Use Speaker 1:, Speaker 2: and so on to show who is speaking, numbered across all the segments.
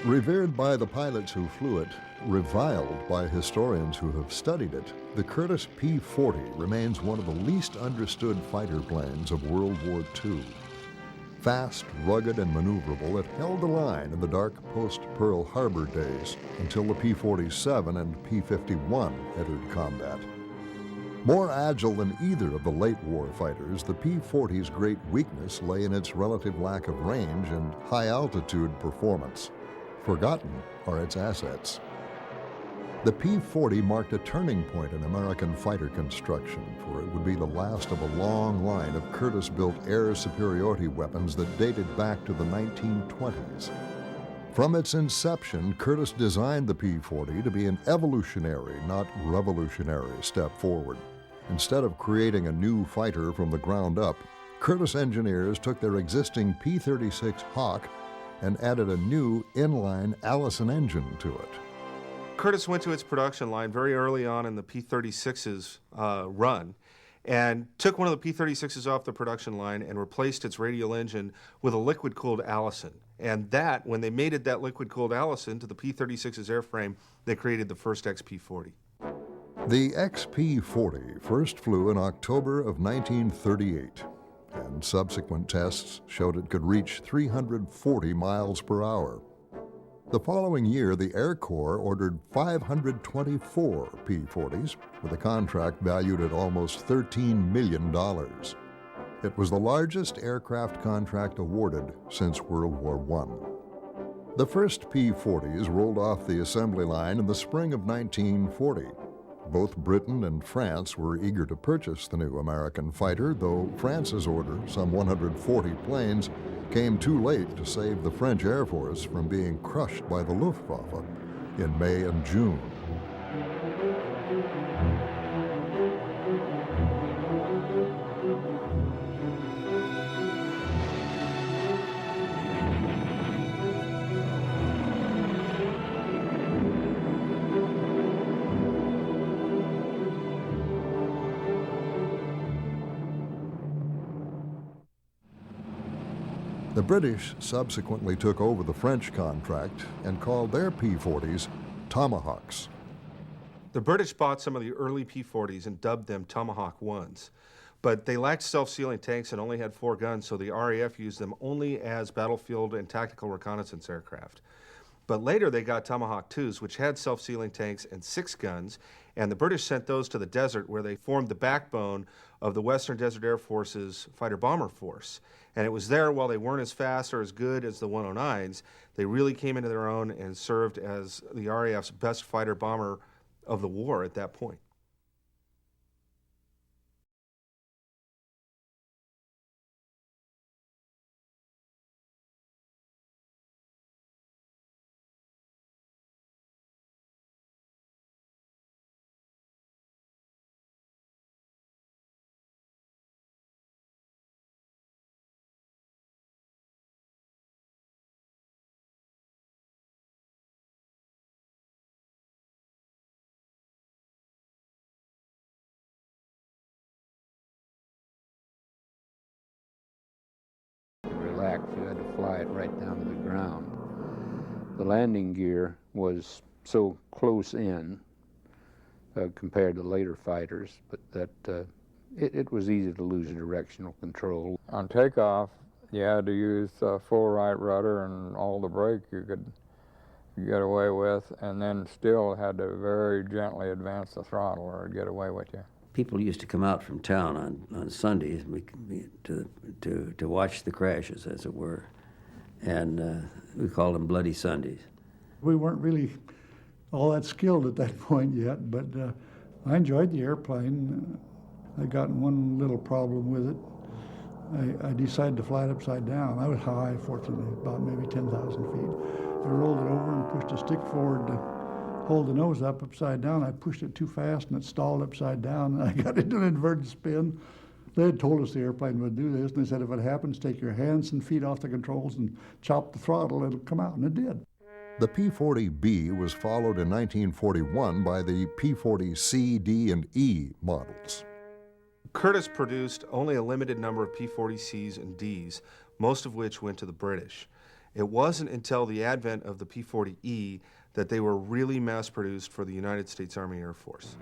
Speaker 1: Revered by the pilots who flew it, reviled by historians who have studied it, the Curtiss P-40 remains one of the least understood fighter planes of World War II. Fast, rugged, and maneuverable, it held the line in the dark post-Pearl Harbor days until the P-47 and P-51 entered combat. More agile than either of the late war fighters, the P-40's great weakness lay in its relative lack of range and high-altitude performance. Forgotten are its assets. The P-40 marked a turning point in American fighter construction, for it would be the last of a long line of Curtiss-built air superiority weapons that dated back to the 1920s. From its inception, Curtiss designed the P-40 to be an evolutionary, not revolutionary, step forward. Instead of creating a new fighter from the ground up, Curtiss engineers took their existing P-36 Hawk and added a new inline Allison engine to it.
Speaker 2: Curtiss went to its production line very early on in the P-36's run and took one of the P-36s off the production line and replaced its radial engine with a liquid-cooled Allison. And that, when they mated that liquid-cooled Allison to the P-36's airframe, they created the first XP-40.
Speaker 1: The XP-40 first flew in October of 1938, and subsequent tests showed it could reach 340 miles per hour. The following year, the Air Corps ordered 524 P-40s, with a contract valued at almost $13 million. It was the largest aircraft contract awarded since World War I. The first P-40s rolled off the assembly line in the spring of 1940. Both Britain and France were eager to purchase the new American fighter, though France's order, some 140 planes, came too late to save the French Air Force from being crushed by the Luftwaffe in May and June. The British subsequently took over the French contract and called their P-40s Tomahawks.
Speaker 2: The British bought some of the early P-40s and dubbed them Tomahawk 1s. But they lacked self-sealing tanks and only had 4 guns, so the RAF used them only as battlefield and tactical reconnaissance aircraft. But later they got Tomahawk 2s, which had self-sealing tanks and 6 guns, and the British sent those to the desert where they formed the backbone of the Western Desert Air Force's fighter-bomber force. And it was there, while they weren't as fast or as good as the 109s, they really came into their own and served as the RAF's best fighter-bomber of the war at that point.
Speaker 3: You had to fly it right down to the ground. The landing gear was so close in compared to later fighters, but that it was easy to lose directional control.
Speaker 4: On takeoff, you had to use full right rudder and all the brake you could get away with, and then still had to very gently advance the throttle or it'd get away with you.
Speaker 5: People used to come out from town on Sundays to watch the crashes, as it were, and we called them Bloody Sundays.
Speaker 6: We weren't really all that skilled at that point yet, but I enjoyed the airplane. I got in one little problem with it. I decided to fly it upside down. I was high, fortunately, about maybe 10,000 feet. I rolled it over and pushed a stick forward to hold the nose up upside down. I pushed it too fast and it stalled upside down, and I got into an inverted spin. They had told us the airplane would do this, and they said if it happens, take your hands and feet off the controls and chop the throttle, it'll come out, and it did.
Speaker 1: The P-40B was followed in 1941 by the P-40C, D, and E models.
Speaker 2: Curtiss produced only a limited number of P-40Cs and Ds, most of which went to the British. It wasn't until the advent of the P-40E that they were really mass-produced for the United States Army Air Force.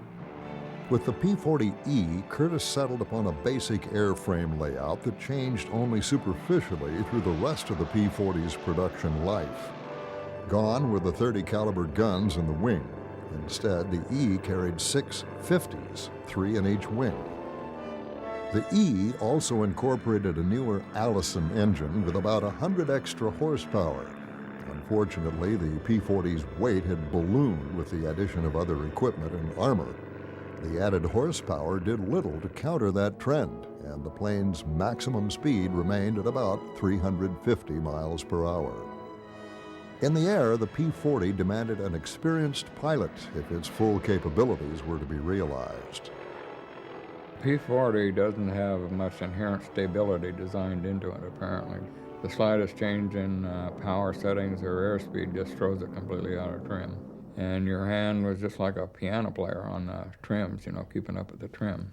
Speaker 1: With the P-40E, Curtiss settled upon a basic airframe layout that changed only superficially through the rest of the P-40's production life. Gone were the .30 caliber guns in the wing. Instead, the E carried 6 50s, 3 in each wing. The E also incorporated a newer Allison engine with about 100 extra horsepower. Unfortunately, the P-40's weight had ballooned with the addition of other equipment and armor. The added horsepower did little to counter that trend, and the plane's maximum speed remained at about 350 miles per hour. In the air, the P-40 demanded an experienced pilot if its full capabilities were to be realized.
Speaker 4: P-40 doesn't have much inherent stability designed into it, apparently. The slightest change in power settings or airspeed just throws it completely out of trim. And your hand was just like a piano player on the trims, keeping up with the trim.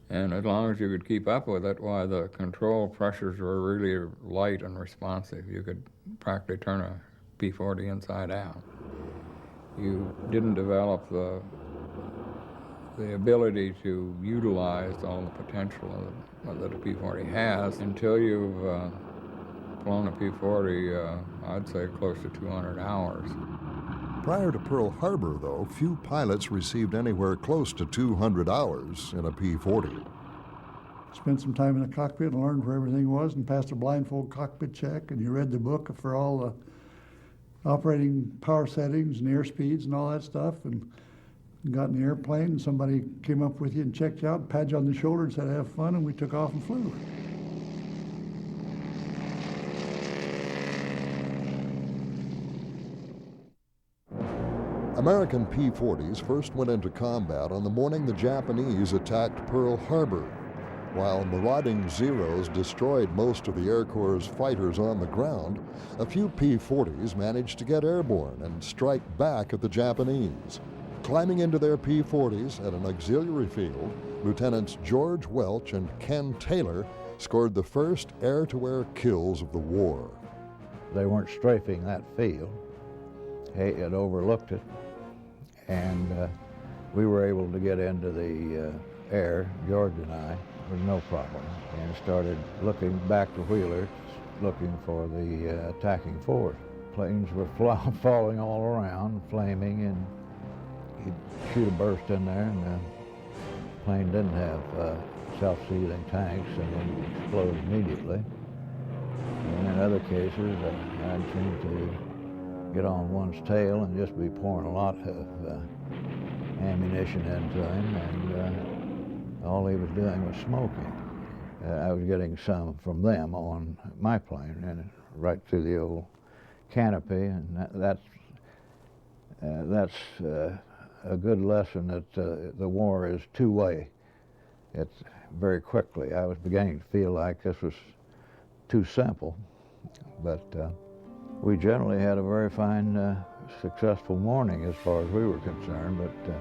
Speaker 4: And as long as you could keep up with it, why, the control pressures were really light and responsive. You could practically turn a P-40 inside out. You didn't develop the ability to utilize all the potential that a P-40 has until you've flown a P-40, I'd say close to 200 hours.
Speaker 1: Prior to Pearl Harbor, though, few pilots received anywhere close to 200 hours in a P-40.
Speaker 6: Spent some time in the cockpit and learned where everything was and passed a blindfold cockpit check, and you read the book for all the operating power settings and airspeeds and all that stuff, and got in the airplane, and somebody came up with you and checked you out, patted you on the shoulder and said, have fun, and we took off and flew.
Speaker 1: American P-40s first went into combat on the morning the Japanese attacked Pearl Harbor. While marauding Zeros destroyed most of the Air Corps' fighters on the ground, a few P-40s managed to get airborne and strike back at the Japanese. Climbing into their P-40s at an auxiliary field, Lieutenants George Welch and Ken Taylor scored the first air-to-air kills of the war.
Speaker 7: They weren't strafing that field. He had overlooked it, and we were able to get into the air, George and I, with no problem, and started looking back to Wheeler, looking for the attacking force. Planes were falling all around, flaming, and he'd shoot a burst in there, and the plane didn't have self-sealing tanks and would explode immediately. And in other cases, I'd seem to get on one's tail and just be pouring a lot of ammunition into him, and all he was doing was smoking. I was getting some from them on my plane, and right through the old canopy, and that's a good lesson that the war is two-way. It's very quickly. I was beginning to feel like this was too simple, but we generally had a very fine, successful morning as far as we were concerned, but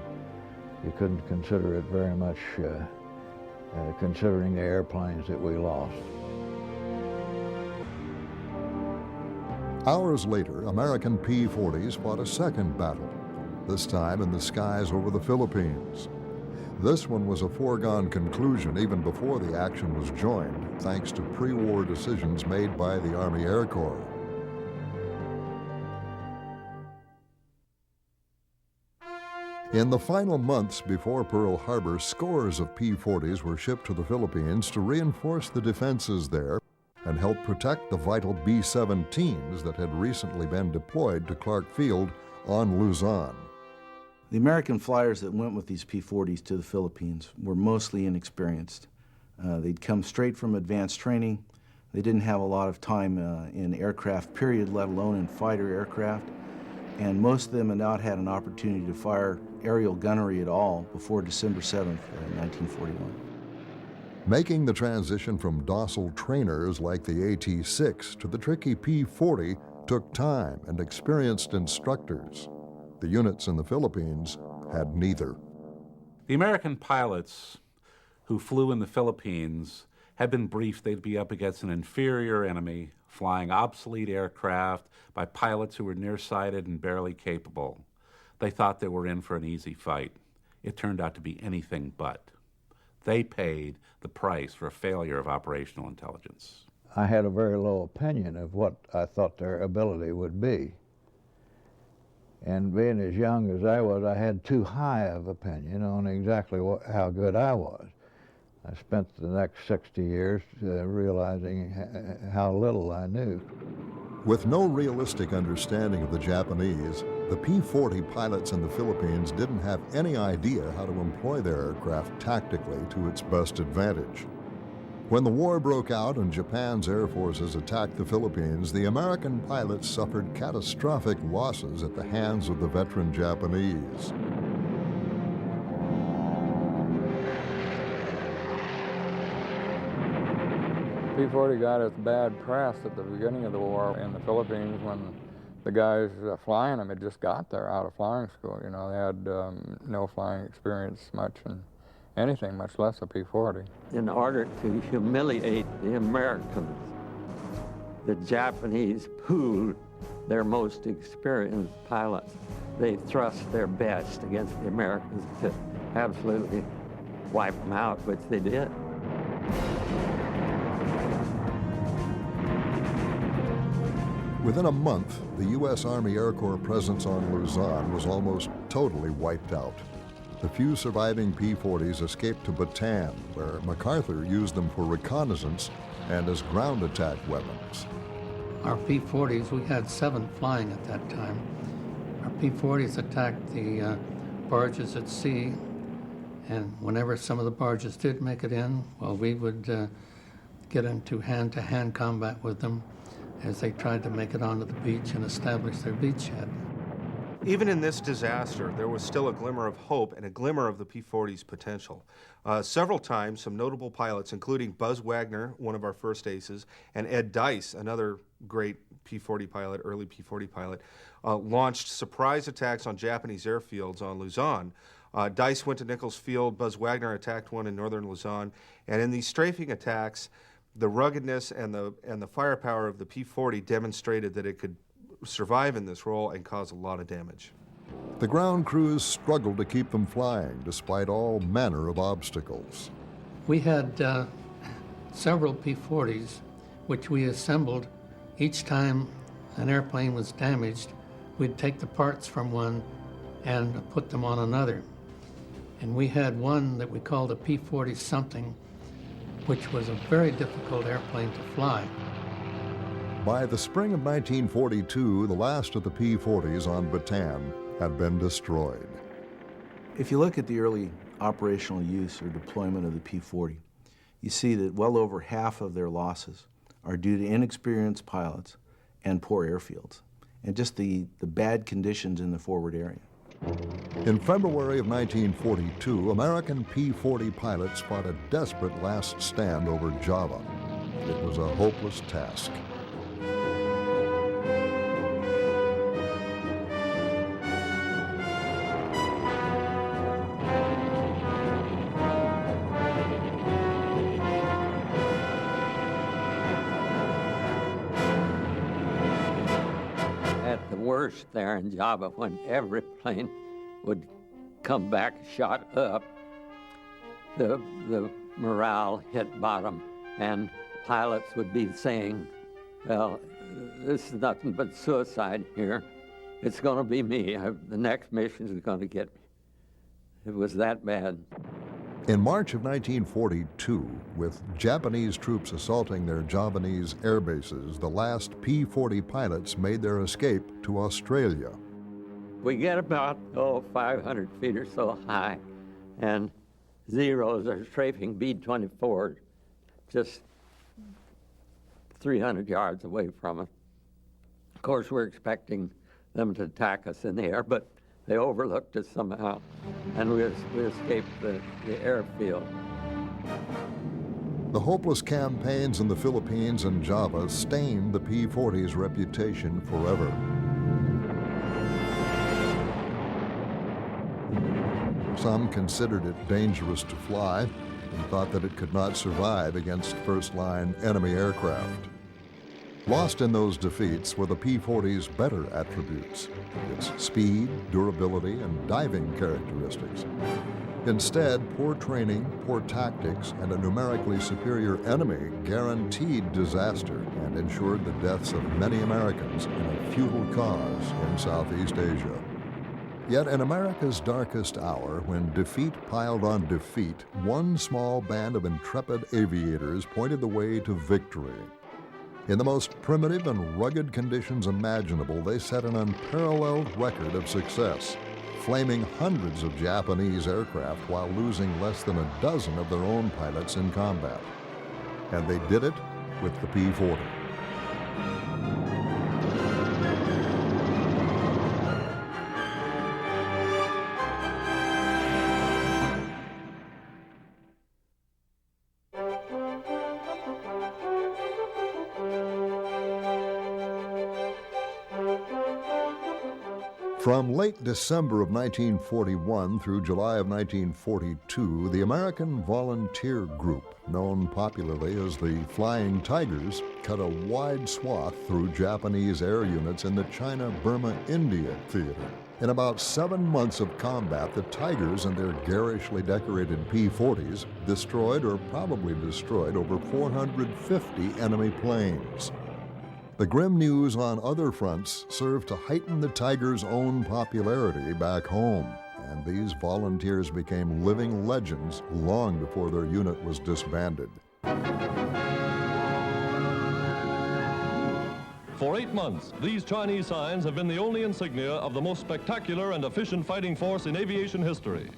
Speaker 7: you couldn't consider it very much considering the airplanes that we lost.
Speaker 1: Hours later, American P-40s fought a second battle, this time in the skies over the Philippines. This one was a foregone conclusion even before the action was joined, thanks to pre-war decisions made by the Army Air Corps. In the final months before Pearl Harbor, scores of P-40s were shipped to the Philippines to reinforce the defenses there and help protect the vital B-17s that had recently been deployed to Clark Field on Luzon.
Speaker 8: The American flyers that went with these P-40s to the Philippines were mostly inexperienced. They'd come straight from advanced training. They didn't have a lot of time in aircraft period, let alone in fighter aircraft. And most of them had not had an opportunity to fire aerial gunnery at all before December 7th, 1941.
Speaker 1: Making the transition from docile trainers like the AT-6 to the tricky P-40 took time and experienced instructors. The units in the Philippines had neither.
Speaker 9: The American pilots who flew in the Philippines had been briefed they'd be up against an inferior enemy, flying obsolete aircraft by pilots who were nearsighted and barely capable. They thought they were in for an easy fight. It turned out to be anything but. They paid the price for a failure of operational intelligence.
Speaker 7: I had a very low opinion of what I thought their ability would be. And being as young as I was, I had too high of opinion on exactly how good I was. I spent the next 60 years realizing how little I knew.
Speaker 1: With no realistic understanding of the Japanese, the P-40 pilots in the Philippines didn't have any idea how to employ their aircraft tactically to its best advantage. When the war broke out and Japan's air forces attacked the Philippines, the American pilots suffered catastrophic losses at the hands of the veteran Japanese.
Speaker 4: P-40 got its bad press at the beginning of the war in the Philippines when the guys flying them had just got there out of flying school. You know, they had no flying experience much in anything, much less a P-40.
Speaker 10: In order to humiliate the Americans, the Japanese pooled their most experienced pilots. They thrust their best against the Americans to absolutely wipe them out, which they did.
Speaker 1: Within a month, the U.S. Army Air Corps presence on Luzon was almost totally wiped out. The few surviving P-40s escaped to Bataan, where MacArthur used them for reconnaissance and as ground attack weapons.
Speaker 11: Our P-40s, we had 7 flying at that time. Our P-40s attacked the barges at sea, and whenever some of the barges did make it in, well, we would get into hand-to-hand combat with them as they tried to make it onto the beach and establish their beachhead.
Speaker 2: Even in this disaster, there was still a glimmer of hope and a glimmer of the P-40's potential. Several times, some notable pilots, including Buzz Wagner, one of our first aces, and Ed Dice, another great P-40 pilot, early P-40 pilot, launched surprise attacks on Japanese airfields on Luzon. Dice went to Nichols Field, Buzz Wagner attacked one in northern Luzon, and in these strafing attacks, the ruggedness and the firepower of the P-40 demonstrated that it could survive in this role and cause a lot of damage.
Speaker 1: The ground crews struggled to keep them flying despite all manner of obstacles.
Speaker 11: We had several P-40s which we assembled. Each time an airplane was damaged, we'd take the parts from one and put them on another. And we had one that we called a P-40 something, which was a very difficult airplane to fly.
Speaker 1: By the spring of 1942, the last of the P-40s on Bataan had been destroyed.
Speaker 8: If you look at the early operational use or deployment of the P-40, you see that well over half of their losses are due to inexperienced pilots and poor airfields, and just the bad conditions in the forward area.
Speaker 1: In February of 1942, American P-40 pilots fought a desperate last stand over Java. It was a hopeless task.
Speaker 10: At the worst there in Java, when every plane would come back shot up, the morale hit bottom, and pilots would be saying, well, this is nothing but suicide here. It's going to be me. The next mission is going to get me. It was that bad.
Speaker 1: In March of 1942, with Japanese troops assaulting their Javanese air bases, the last P-40 pilots made their escape to Australia.
Speaker 10: We get about, 500 feet or so high, and Zeros are strafing B-24, just 300 yards away from us. Of course, we're expecting them to attack us in the air, but they overlooked us somehow, and we escaped the airfield.
Speaker 1: The hopeless campaigns in the Philippines and Java stained the P-40's reputation forever. Some considered it dangerous to fly. and thought that it could not survive against first-line enemy aircraft. Lost in those defeats were the P-40's better attributes, its speed, durability, and diving characteristics. Instead, poor training, poor tactics, and a numerically superior enemy guaranteed disaster and ensured the deaths of many Americans in a futile cause in Southeast Asia. Yet in America's darkest hour, when defeat piled on defeat, one small band of intrepid aviators pointed the way to victory. In the most primitive and rugged conditions imaginable, they set an unparalleled record of success, flaming hundreds of Japanese aircraft while losing less than a dozen of their own pilots in combat. And they did it with the P-40. From late December of 1941 through July of 1942, the American Volunteer Group, known popularly as the Flying Tigers, cut a wide swath through Japanese air units in the China-Burma-India theater. In about 7 months of combat, the Tigers and their garishly decorated P-40s destroyed or probably destroyed over 450 enemy planes. The grim news on other fronts served to heighten the Tigers' own popularity back home, and these volunteers became living legends long before their unit was disbanded.
Speaker 12: For 8 months, these Chinese signs have been the only insignia of the most spectacular and efficient fighting force in aviation history.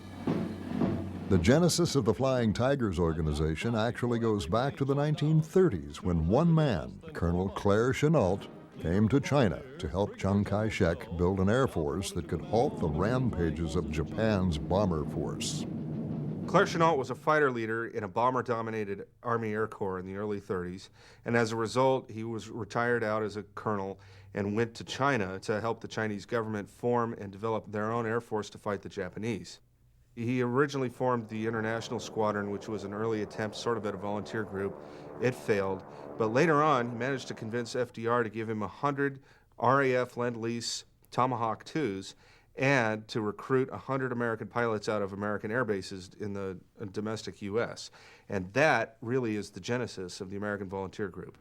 Speaker 1: The genesis of the Flying Tigers organization actually goes back to the 1930s when one man, Colonel Claire Chennault, came to China to help Chiang Kai-shek build an air force that could halt the rampages of Japan's bomber force.
Speaker 2: Claire Chennault was a fighter leader in a bomber-dominated Army Air Corps in the early 30s, and as a result, he was retired out as a colonel and went to China to help the Chinese government form and develop their own air force to fight the Japanese. He originally formed the International Squadron, which was an early attempt sort of at a volunteer group. It failed, but later on, he managed to convince FDR to give him 100 RAF Lend-Lease Tomahawk 2s and to recruit 100 American pilots out of American air bases in the domestic U.S. And that really is the genesis of the American Volunteer Group.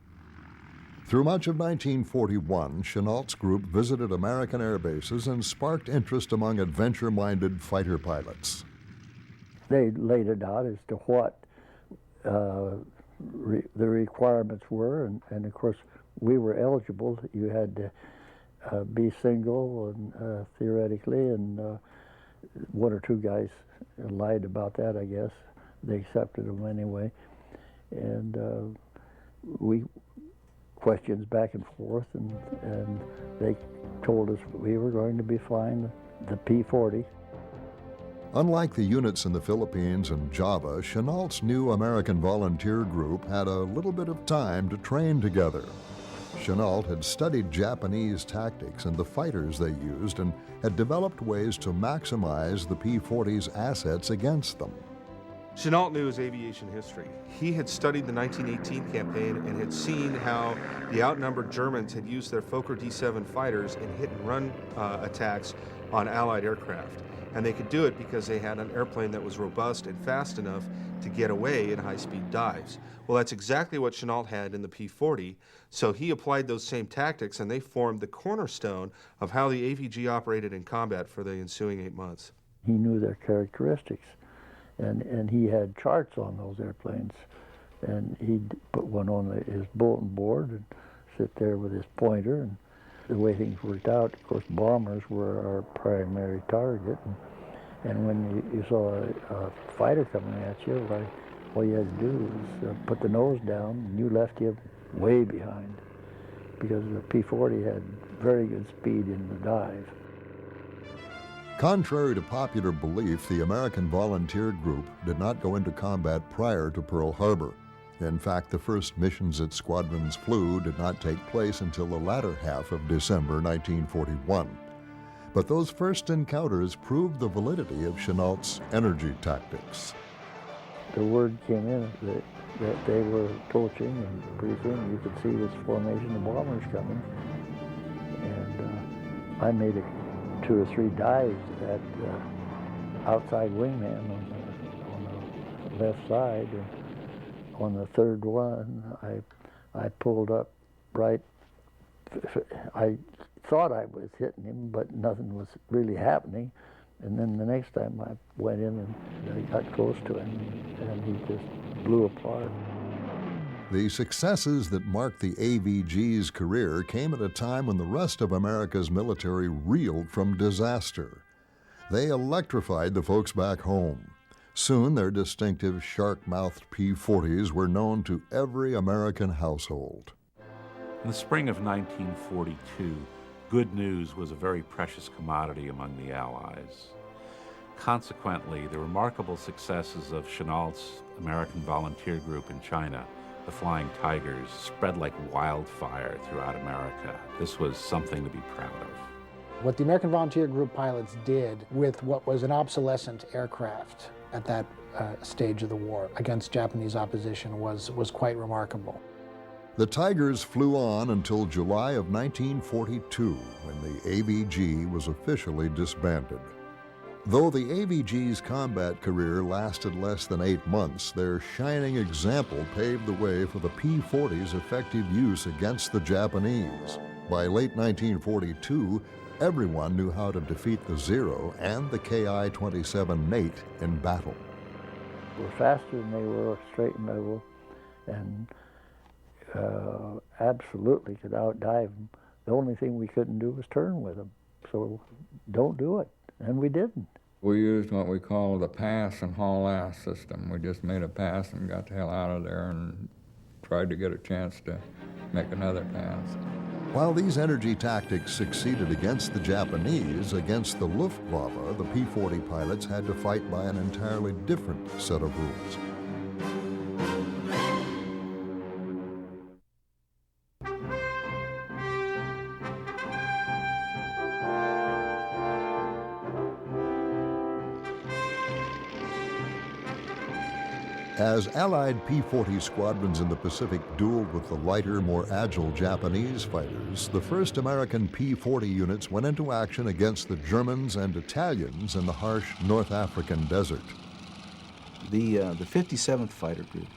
Speaker 1: Through much of 1941, Chennault's group visited American air bases and sparked interest among adventure-minded fighter pilots.
Speaker 13: They laid it out as to what the requirements were, and of course we were eligible. You had to be single, and theoretically, and one or two guys lied about that, I guess. They accepted them anyway, and we questions back and forth, and they told us we were going to be flying the P-40.
Speaker 1: Unlike the units in the Philippines and Java, Chennault's new American Volunteer Group had a little bit of time to train together. Chennault had studied Japanese tactics and the fighters they used and had developed ways to maximize the P-40's assets against them.
Speaker 2: Chennault knew his aviation history. He had studied the 1918 campaign and had seen how the outnumbered Germans had used their Fokker D-7 fighters in hit-and-run attacks on Allied aircraft. And they could do it because they had an airplane that was robust and fast enough to get away in high-speed dives. Well, that's exactly what Chennault had in the P-40, so he applied those same tactics, and they formed the cornerstone of how the AVG operated in combat for the ensuing 8 months.
Speaker 13: He knew their characteristics. And he had charts on those airplanes, and he'd put one on his bulletin board and sit there with his pointer, and the way things worked out, of course, bombers were our primary target, and when you saw a fighter coming at you, all you had to do was put the nose down, and you left you way behind, because the P-40 had very good speed in the dive.
Speaker 1: Contrary to popular belief, the American Volunteer Group did not go into combat prior to Pearl Harbor. In fact, the first missions its squadrons flew did not take place until the latter half of December 1941. But those first encounters proved the validity of Chennault's energy tactics.
Speaker 13: the word came in that they were approaching, and pretty soon you could see this formation of bombers coming. And I made 2 or 3 dives at outside wingman on the left side, and on the third one I pulled up right. I thought I was hitting him, but nothing was really happening. And then the next time I went in and I got close to him, and he just blew apart.
Speaker 1: The successes that marked the AVG's career came at a time when the rest of America's military reeled from disaster. They electrified the folks back home. Soon their distinctive shark-mouthed P-40s were known to every American household.
Speaker 9: In the spring of 1942, good news was a very precious commodity among the Allies. Consequently, the remarkable successes of Chennault's American volunteer group in China, the Flying Tigers, spread like wildfire throughout America. This was something to be proud of.
Speaker 14: What the American volunteer group pilots did with what was an obsolescent aircraft at that stage of the war against Japanese opposition was quite remarkable.
Speaker 1: The Tigers flew on until July of 1942, when the AVG was officially disbanded. Though the AVG's combat career lasted less than 8 months, their shining example paved the way for the P-40's effective use against the Japanese. By late 1942, everyone knew how to defeat the Zero and the Ki-27 Nate in battle.
Speaker 13: They were faster than they were straight and level, and absolutely could outdive them. The only thing we couldn't do was turn with them. So don't do it, and we didn't.
Speaker 4: We used what we call the pass and haul ass system. We just made a pass and got the hell out of there and tried to get a chance to make another pass.
Speaker 1: While these energy tactics succeeded against the Japanese, against the Luftwaffe, the P-40 pilots had to fight by an entirely different set of rules. As Allied P-40 squadrons in the Pacific dueled with the lighter, more agile Japanese fighters, the first American P-40 units went into action against the Germans and Italians in the harsh North African desert.
Speaker 8: The 57th Fighter Group,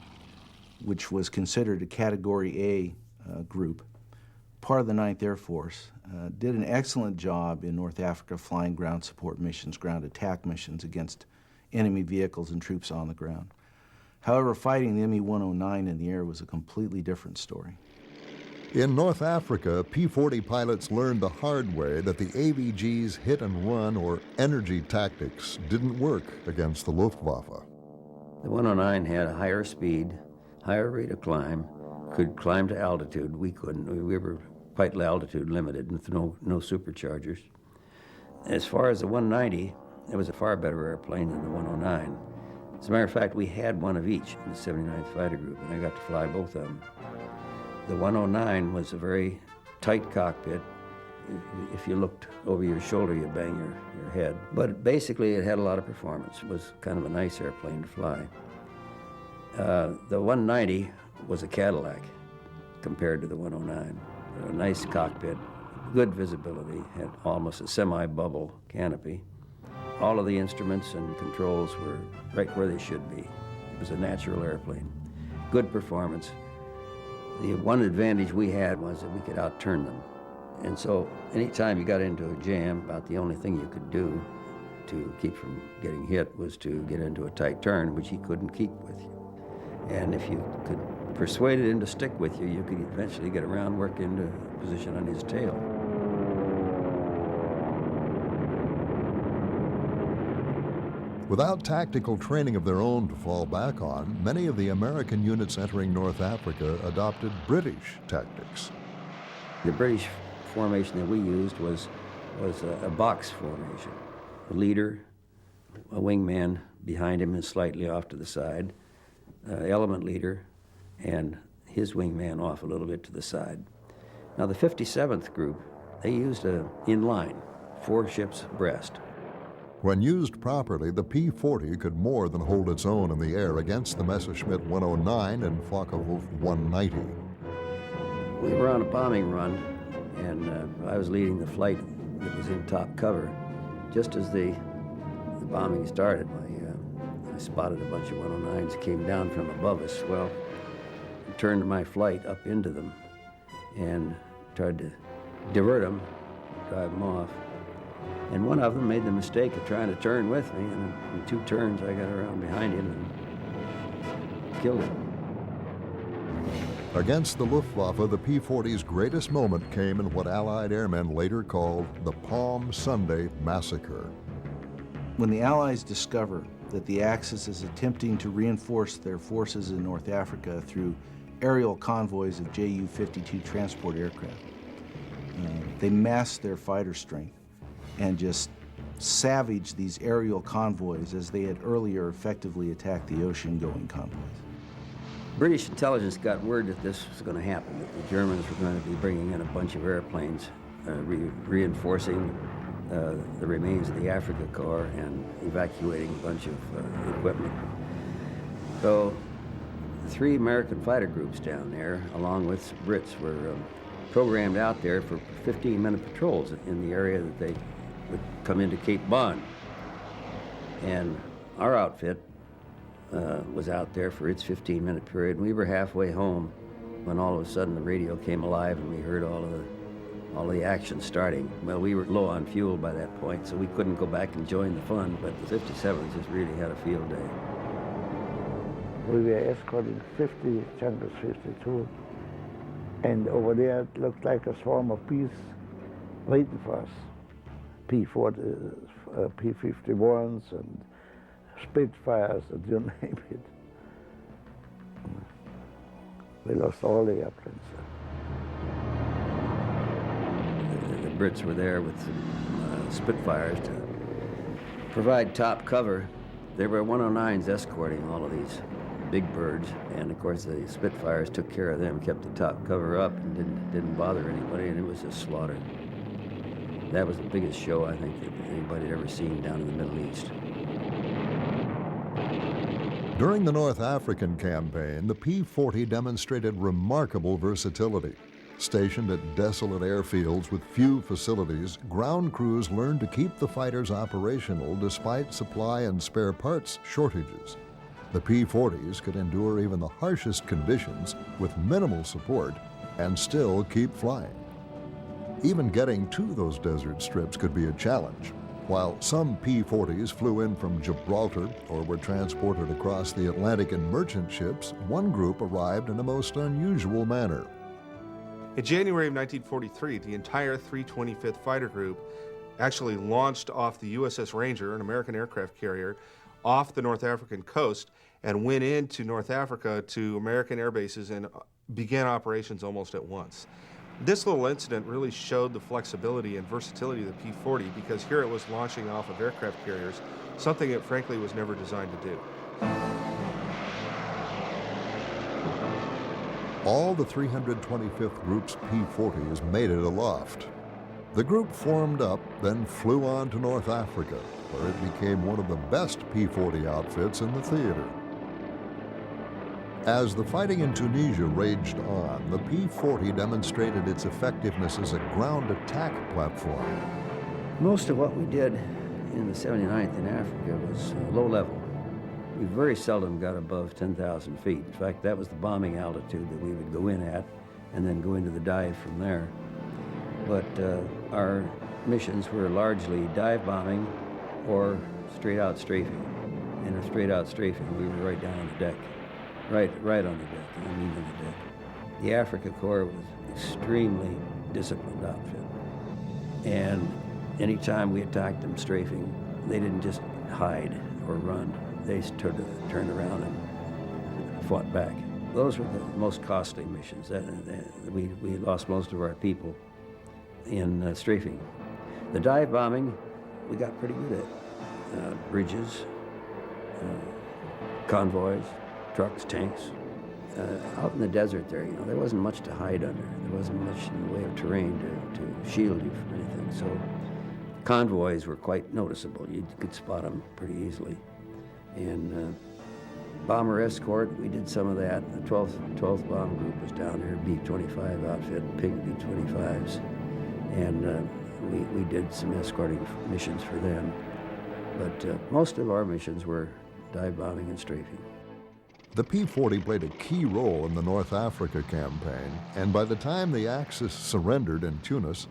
Speaker 8: which was considered a Category A group, part of the 9th Air Force, did an excellent job in North Africa flying ground support missions, ground attack missions against enemy vehicles and troops on the ground. However, fighting the Me-109 in the air was a completely different story.
Speaker 1: In North Africa, P-40 pilots learned the hard way that the AVG's hit-and-run or energy tactics didn't work against the Luftwaffe.
Speaker 5: The 109 had a higher speed, higher rate of climb, could climb to altitude. We couldn't. We were quite altitude limited with no superchargers. As far as the 190, it was a far better airplane than the 109. As a matter of fact, we had one of each in the 79th Fighter Group, and I got to fly both of them. The 109 was a very tight cockpit. If you looked over your shoulder, you'd bang your head. But basically, it had a lot of performance. It was kind of a nice airplane to fly. The 190 was a Cadillac compared to the 109. A nice cockpit, good visibility, had almost a semi-bubble canopy. All of the instruments and controls were right where they should be. It was a natural airplane. Good performance. The one advantage we had was that we could outturn them. And so anytime you got into a jam, about the only thing you could do to keep from getting hit was to get into a tight turn, which he couldn't keep with you. And if you could persuade him to stick with you, you could eventually get around, work into position on his tail.
Speaker 1: Without tactical training of their own to fall back on, many of the American units entering North Africa adopted British tactics.
Speaker 5: The British formation that we used was a box formation. A leader, a wingman behind him and slightly off to the side, element leader, and his wingman off a little bit to the side. Now the 57th group, they used a in-line, 4 ships abreast.
Speaker 1: When used properly, the P-40 could more than hold its own in the air against the Messerschmitt 109 and Focke-Wulf 190.
Speaker 5: We were on a bombing run, and I was leading the flight that was in top cover. Just as the bombing started, I spotted a bunch of 109s came down from above us. Well, I turned my flight up into them and tried to divert them, drive them off. And one of them made the mistake of trying to turn with me, and in 2 turns I got around behind him and killed him.
Speaker 1: Against the Luftwaffe, the P-40's greatest moment came in what Allied airmen later called the Palm Sunday Massacre.
Speaker 8: When the Allies discover that the Axis is attempting to reinforce their forces in North Africa through aerial convoys of Ju-52 transport aircraft, they mass their fighter strength and just savage these aerial convoys as they had earlier effectively attacked the ocean-going convoys.
Speaker 5: British intelligence got word that this was going to happen, that the Germans were going to be bringing in a bunch of airplanes, reinforcing the remains of the Africa Corps and evacuating a bunch of equipment. So 3 American fighter groups down there, along with Brits, were programmed out there for 15-minute patrols in the area that they would come into Cape Bon. And our outfit was out there for its 15-minute period. We were halfway home when all of a sudden the radio came alive and we heard all the action starting. Well, we were low on fuel by that point, so we couldn't go back and join the fun, but the 57s just really had a field day.
Speaker 13: We were escorting 50 Junkers 52, and over there it looked like a swarm of bees waiting for us. P-40, P-51s and Spitfires, and you name it. We lost all the airplanes.
Speaker 5: The Brits were there with some Spitfires to provide top cover. There were 109s escorting all of these big birds, and of course the Spitfires took care of them, kept the top cover up, and didn't bother anybody, and it was just slaughter. That was the biggest show I think that anybody had ever seen down in the Middle East.
Speaker 1: During the North African campaign, the P-40 demonstrated remarkable versatility. Stationed at desolate airfields with few facilities, ground crews learned to keep the fighters operational despite supply and spare parts shortages. The P-40s could endure even the harshest conditions with minimal support and still keep flying. Even getting to those desert strips could be a challenge. While some P-40s flew in from Gibraltar or were transported across the Atlantic in merchant ships, one group arrived in a most unusual manner.
Speaker 2: In January of 1943, the entire 325th Fighter Group actually launched off the USS Ranger, an American aircraft carrier, off the North African coast and went into North Africa to American air bases and began operations almost at once. This little incident really showed the flexibility and versatility of the P-40 because here it was launching off of aircraft carriers, something it frankly was never designed to do.
Speaker 1: All the 325th Group's P-40s made it aloft. The group formed up, then flew on to North Africa, where it became one of the best P-40 outfits in the theater. As the fighting in Tunisia raged on, the P-40 demonstrated its effectiveness as a ground attack platform.
Speaker 5: Most of what we did in the 79th in Africa was low level. We very seldom got above 10,000 feet. In fact, that was the bombing altitude that we would go in at and then go into the dive from there. But our missions were largely dive bombing or straight out strafing. In a straight out strafing, we were right down on the deck. Right on the deck, I mean on the deck. The Africa Corps was an extremely disciplined outfit. And anytime we attacked them strafing, they didn't just hide or run. They turned around and fought back. Those were the most costly missions. We lost most of our people in strafing. The dive bombing, we got pretty good at. Bridges, convoys, trucks, tanks. Out in the desert there, there wasn't much to hide under. There wasn't much in the way of terrain to shield you from anything. So convoys were quite noticeable. You could spot them pretty easily. And bomber escort, we did some of that. The 12th Bomb Group was down there, B-25 outfit, Pig B-25s. And we did some escorting missions for them. But most of our missions were dive bombing and strafing.
Speaker 1: The P-40 played a key role in the North Africa campaign, and by the time the Axis surrendered in Tunis,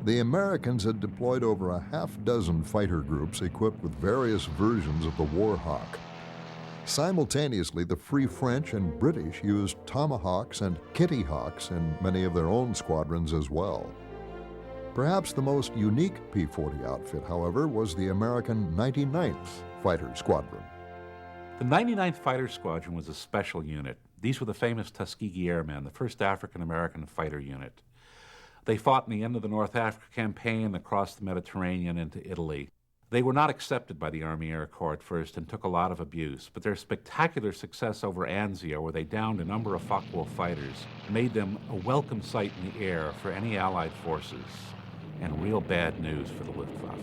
Speaker 1: the Americans had deployed over a half-dozen fighter groups equipped with various versions of the Warhawk. Simultaneously, the Free French and British used Tomahawks and Kitty Hawks in many of their own squadrons as well. Perhaps the most unique P-40 outfit, however, was the American 99th Fighter Squadron.
Speaker 9: The 99th Fighter Squadron was a special unit. These were the famous Tuskegee Airmen, the first African-American fighter unit. They fought in the end of the North Africa campaign across the Mediterranean into Italy. They were not accepted by the Army Air Corps at first and took a lot of abuse, but their spectacular success over Anzio, where they downed a number of Focke-Wulf fighters, made them a welcome sight in the air for any Allied forces, and real bad news for the Luftwaffe.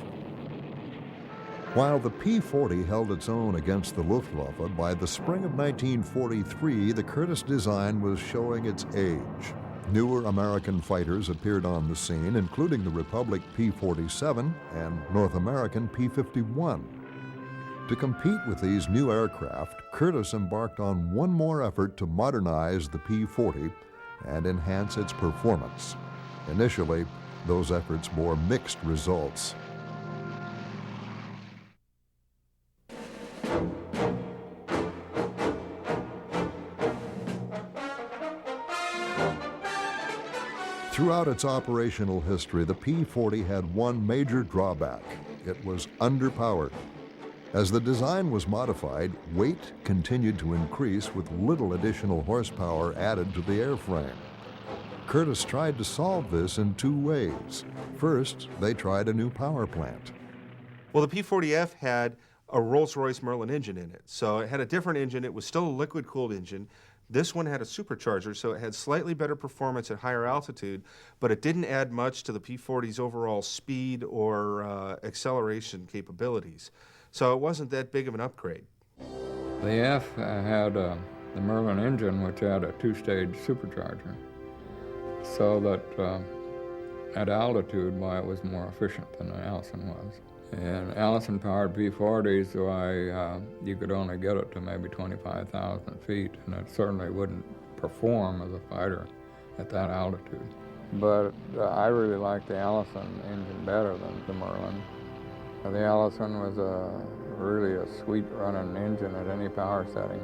Speaker 1: While the P-40 held its own against the Luftwaffe, by the spring of 1943, the Curtiss design was showing its age. Newer American fighters appeared on the scene, including the Republic P-47 and North American P-51. To compete with these new aircraft, Curtiss embarked on one more effort to modernize the P-40 and enhance its performance. Initially, those efforts bore mixed results. Throughout its operational history, the P-40 had one major drawback. It was underpowered. As the design was modified, weight continued to increase with little additional horsepower added to the airframe. Curtiss tried to solve this in two ways. First, they tried a new power plant.
Speaker 2: Well, the P-40F had a Rolls-Royce Merlin engine in it, so it had a different engine. It was still a liquid-cooled engine. This one had a supercharger, so it had slightly better performance at higher altitude, but it didn't add much to the P-40's overall speed or acceleration capabilities. So it wasn't that big of an upgrade.
Speaker 4: The F had the Merlin engine, which had a two-stage supercharger, so that at altitude, why it was more efficient than the Allison was. And Allison-powered P-40s, you could only get it to maybe 25,000 feet, and it certainly wouldn't perform as a fighter at that altitude. But I really liked the Allison engine better than the Merlin. The Allison was really a sweet-running engine at any power setting,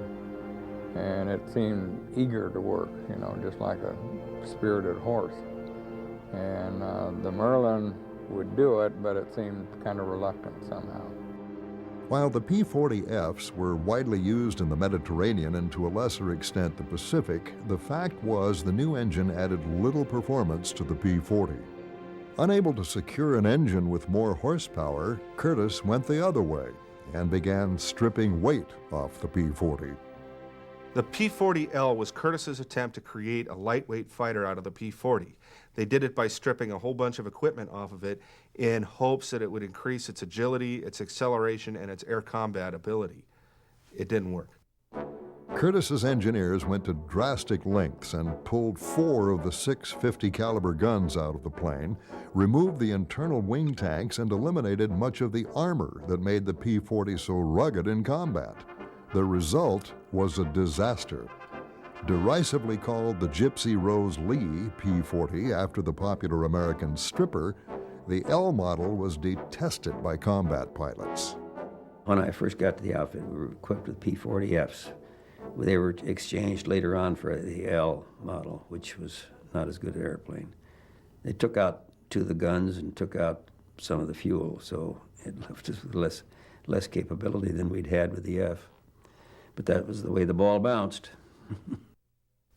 Speaker 4: and it seemed eager to work, just like a spirited horse. And the Merlin would do it, but it seemed kind of reluctant somehow.
Speaker 1: While the P-40Fs were widely used in the Mediterranean and to a lesser extent the Pacific, the fact was the new engine added little performance to the P-40. Unable to secure an engine with more horsepower, Curtiss went the other way and began stripping weight off the P-40.
Speaker 2: The P-40L was Curtiss's attempt to create a lightweight fighter out of the P-40. They did it by stripping a whole bunch of equipment off of it in hopes that it would increase its agility, its acceleration, and its air combat ability. It didn't work.
Speaker 1: Curtiss's engineers went to drastic lengths and pulled 4 of the 6 50 caliber guns out of the plane, removed the internal wing tanks, and eliminated much of the armor that made the P-40 so rugged in combat. The result was a disaster. Derisively called the Gypsy Rose Lee P-40 after the popular American stripper, the L model was detested by combat pilots.
Speaker 5: When I first got to the outfit, we were equipped with P-40Fs. They were exchanged later on for the L model, which was not as good an airplane. They took out 2 of the guns and took out some of the fuel, so it left us with less capability than we'd had with the F. But that was the way the ball bounced.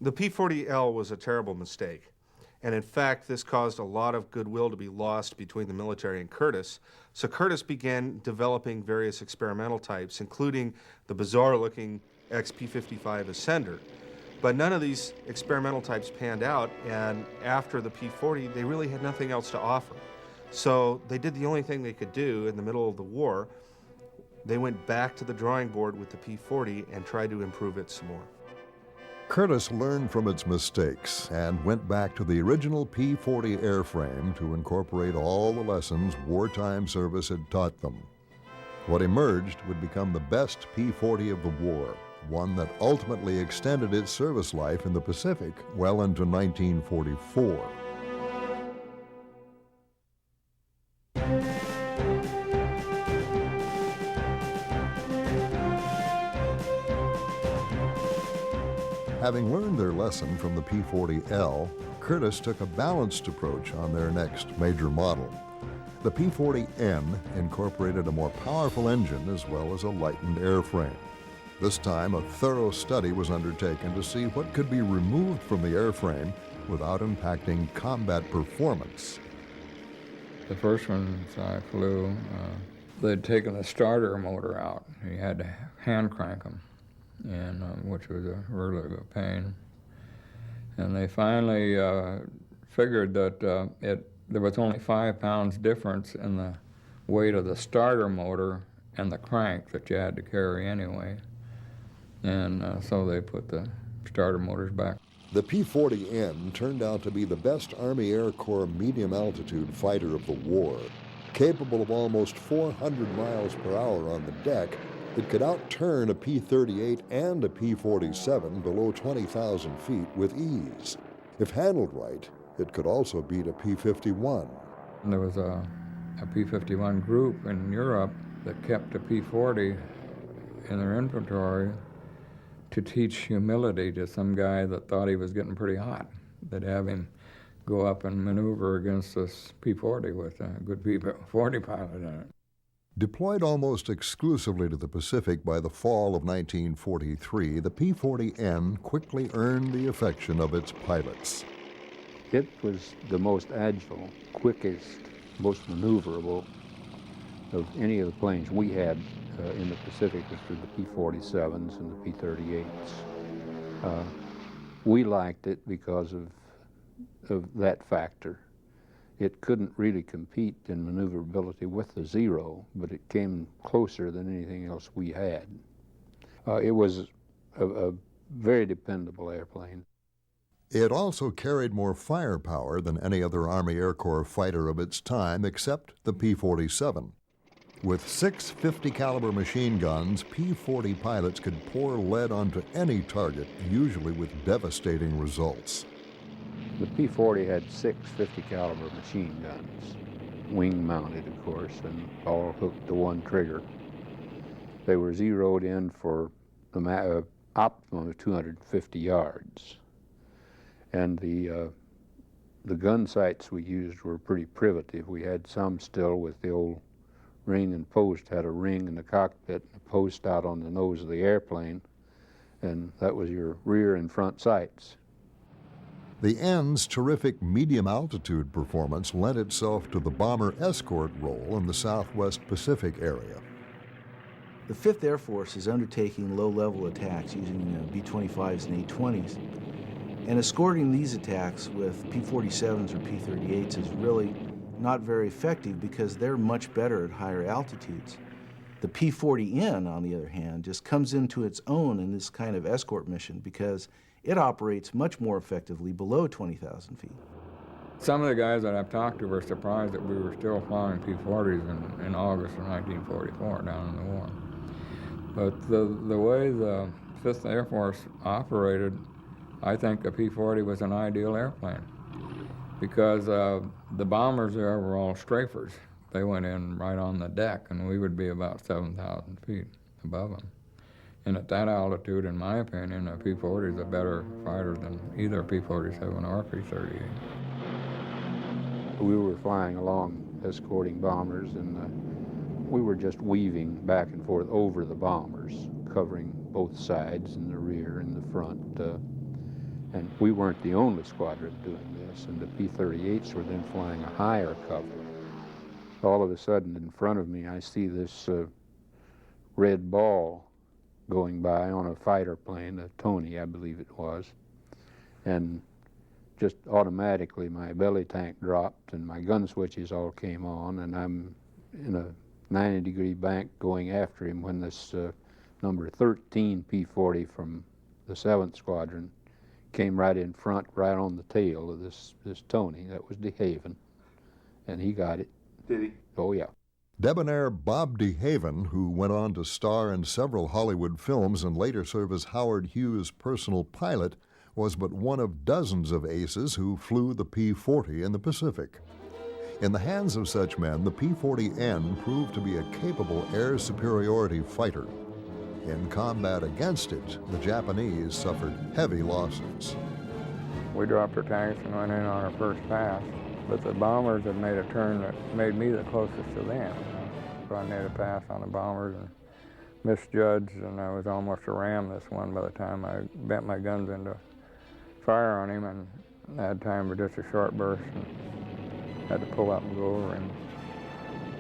Speaker 2: The P-40L was a terrible mistake. And in fact, this caused a lot of goodwill to be lost between the military and Curtiss. So Curtiss began developing various experimental types, including the bizarre-looking XP-55 Ascender. But none of these experimental types panned out, and after the P-40, they really had nothing else to offer. So they did the only thing they could do in the middle of the war. They went back to the drawing board with the P-40 and tried to improve it some more.
Speaker 1: Curtiss learned from its mistakes and went back to the original P-40 airframe to incorporate all the lessons wartime service had taught them. What emerged would become the best P-40 of the war, one that ultimately extended its service life in the Pacific well into 1944. Having learned their lesson from the P-40L, Curtiss took a balanced approach on their next major model. The P-40N incorporated a more powerful engine as well as a lightened airframe. This time, a thorough study was undertaken to see what could be removed from the airframe without impacting combat performance.
Speaker 4: The first ones I flew, they'd taken the starter motor out. You had to hand crank them, and which was a really a pain. And they finally figured that there was only 5 pounds difference in the weight of the starter motor and the crank that you had to carry anyway. And so they put the starter motors back.
Speaker 1: The P-40N turned out to be the best Army Air Corps medium-altitude fighter of the war. Capable of almost 400 miles per hour on the deck, it could outturn a P-38 and a P-47 below 20,000 feet with ease. If handled right, it could also beat a P-51.
Speaker 4: And there was a P-51 group in Europe that kept a P-40 in their inventory to teach humility to some guy that thought he was getting pretty hot. They'd have him go up and maneuver against this P-40 with a good P-40 pilot in it.
Speaker 1: Deployed almost exclusively to the Pacific by the fall of 1943, the P-40N quickly earned the affection of its pilots.
Speaker 3: It was the most agile, quickest, most maneuverable of any of the planes we had in the Pacific, which were the P-47s and the P-38s. We liked it because of that factor. It couldn't really compete in maneuverability with the Zero, but it came closer than anything else we had. It was a very dependable airplane.
Speaker 1: It also carried more firepower than any other Army Air Corps fighter of its time except the P-47. With 6 50-caliber machine guns, P-40 pilots could pour lead onto any target, usually with devastating results.
Speaker 3: The P-40 had 6 50-caliber machine guns, wing-mounted, of course, and all hooked to one trigger. They were zeroed in for the optimum of 250 yards. And the gun sights we used were pretty primitive. We had some still with the old ring and post, had a ring in the cockpit and a post out on the nose of the airplane, and that was your rear and front sights.
Speaker 1: The N's terrific medium-altitude performance lent itself to the bomber escort role in the Southwest Pacific area.
Speaker 8: The 5th Air Force is undertaking low-level attacks using B-25s and A-20s, and escorting these attacks with P-47s or P-38s is really not very effective because they're much better at higher altitudes. The P-40N, on the other hand, just comes into its own in this kind of escort mission because it operates much more effectively below 20,000 feet.
Speaker 4: Some of the guys that I've talked to were surprised that we were still flying P-40s in August of 1944 down in the war. But the way the 5th Air Force operated, I think the P-40 was an ideal airplane because the bombers there were all strafers. They went in right on the deck, and we would be about 7,000 feet above them. And at that altitude, in my opinion, a P-40 is a better fighter than either P-47 or P-38.
Speaker 3: We were flying along escorting bombers, and we were just weaving back and forth over the bombers, covering both sides and the rear and the front. And we weren't the only squadron doing this, and the P-38s were then flying a higher cover. All of a sudden, in front of me, I see this red ball going by on a fighter plane, a Tony, I believe it was. And just automatically my belly tank dropped and my gun switches all came on, and I'm in a 90-degree bank going after him when this number 13 P-40 from the 7th Squadron came right in front, right on the tail of this Tony. That was DeHaven, and he got it.
Speaker 2: Did he?
Speaker 3: Oh, yeah.
Speaker 1: Debonair Bob DeHaven, who went on to star in several Hollywood films and later serve as Howard Hughes' personal pilot, was but one of dozens of aces who flew the P-40 in the Pacific. In the hands of such men, the P-40N proved to be a capable air superiority fighter. In combat against it, the Japanese suffered heavy losses.
Speaker 4: We dropped our tanks and went in on our first pass, but the bombers had made a turn that made me the closest to them. So I made a pass on the bombers and misjudged, and I was almost to ram this one by the time I bent my guns into fire on him, and I had time for just a short burst and had to pull up and go over him.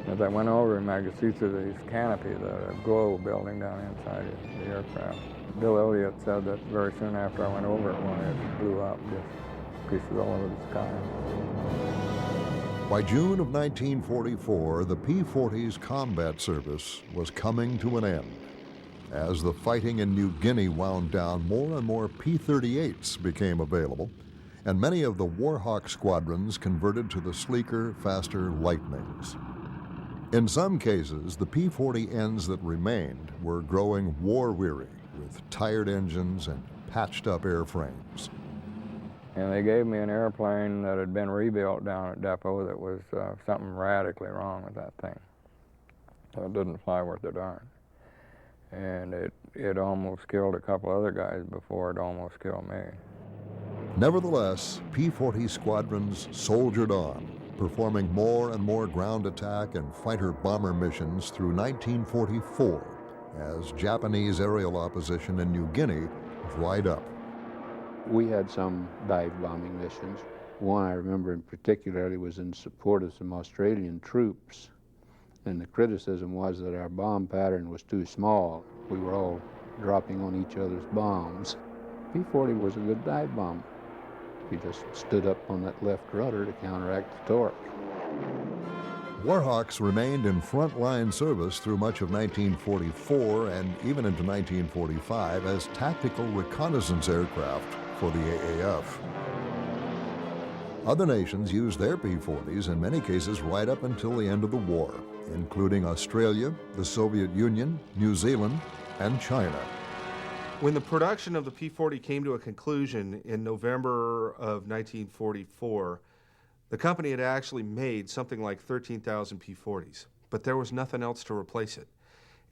Speaker 4: As I went over him, I could see through this canopy the glow building down inside the aircraft. Bill Elliott said that very soon after I went over it, when it blew up, just pieces all over the sky.
Speaker 1: By June of 1944, the P-40's combat service was coming to an end. As the fighting in New Guinea wound down, more and more P-38s became available, and many of the Warhawk squadrons converted to the sleeker, faster Lightnings. In some cases, the P-40Ns that remained were growing war-weary with tired engines and patched-up airframes.
Speaker 4: And they gave me an airplane that had been rebuilt down at Depot that was something radically wrong with that thing. So it didn't fly worth a darn. And it almost killed a couple other guys before it almost killed me.
Speaker 1: Nevertheless, P-40 squadrons soldiered on, performing more and more ground attack and fighter-bomber missions through 1944 as Japanese aerial opposition in New Guinea dried up.
Speaker 3: We had some dive bombing missions. One I remember in particularly was in support of some Australian troops, and the criticism was that our bomb pattern was too small. We were all dropping on each other's bombs. P-40 was a good dive bomber. He just stood up on that left rudder to counteract the torque.
Speaker 1: Warhawks remained in frontline service through much of 1944 and even into 1945 as tactical reconnaissance aircraft for the AAF. Other nations used their P-40s in many cases right up until the end of the war, including Australia, the Soviet Union, New Zealand, and China.
Speaker 2: When the production of the P-40 came to a conclusion in November of 1944, the company had actually made something like 13,000 P-40s, but there was nothing else to replace it.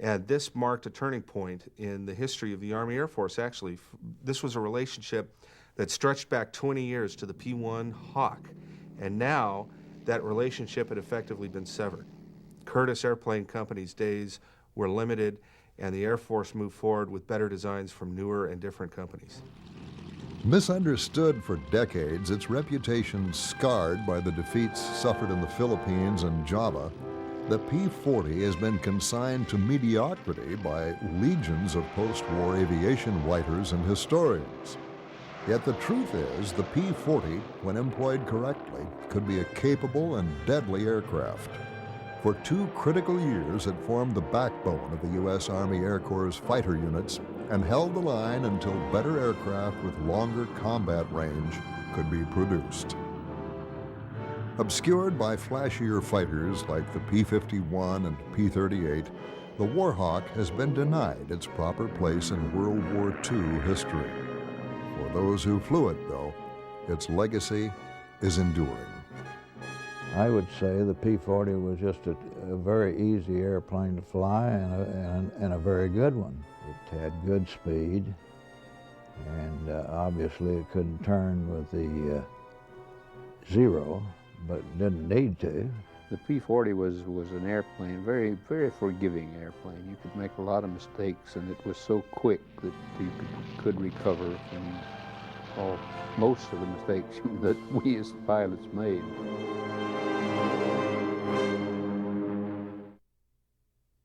Speaker 2: And this marked a turning point in the history of the Army Air Force, actually. This was a relationship that stretched back 20 years to the P-1 Hawk, and now that relationship had effectively been severed. Curtiss Airplane Company's days were limited, and the Air Force moved forward with better designs from newer and different companies.
Speaker 1: Misunderstood for decades, its reputation scarred by the defeats suffered in the Philippines and Java, the P-40 has been consigned to mediocrity by legions of post-war aviation writers and historians. Yet the truth is, the P-40, when employed correctly, could be a capable and deadly aircraft. For 2 critical years, it formed the backbone of the U.S. Army Air Corps' fighter units and held the line until better aircraft with longer combat range could be produced. Obscured by flashier fighters like the P-51 and P-38, the Warhawk has been denied its proper place in World War II history. For those who flew it, though, its legacy is enduring.
Speaker 7: I would say the P-40 was just a very easy airplane to fly and a very good one. It had good speed, and obviously it couldn't turn with the zero, but didn't need to.
Speaker 3: The P-40 was an airplane, very, very forgiving airplane. You could make a lot of mistakes, and it was so quick that you could recover from most of the mistakes that we as pilots made.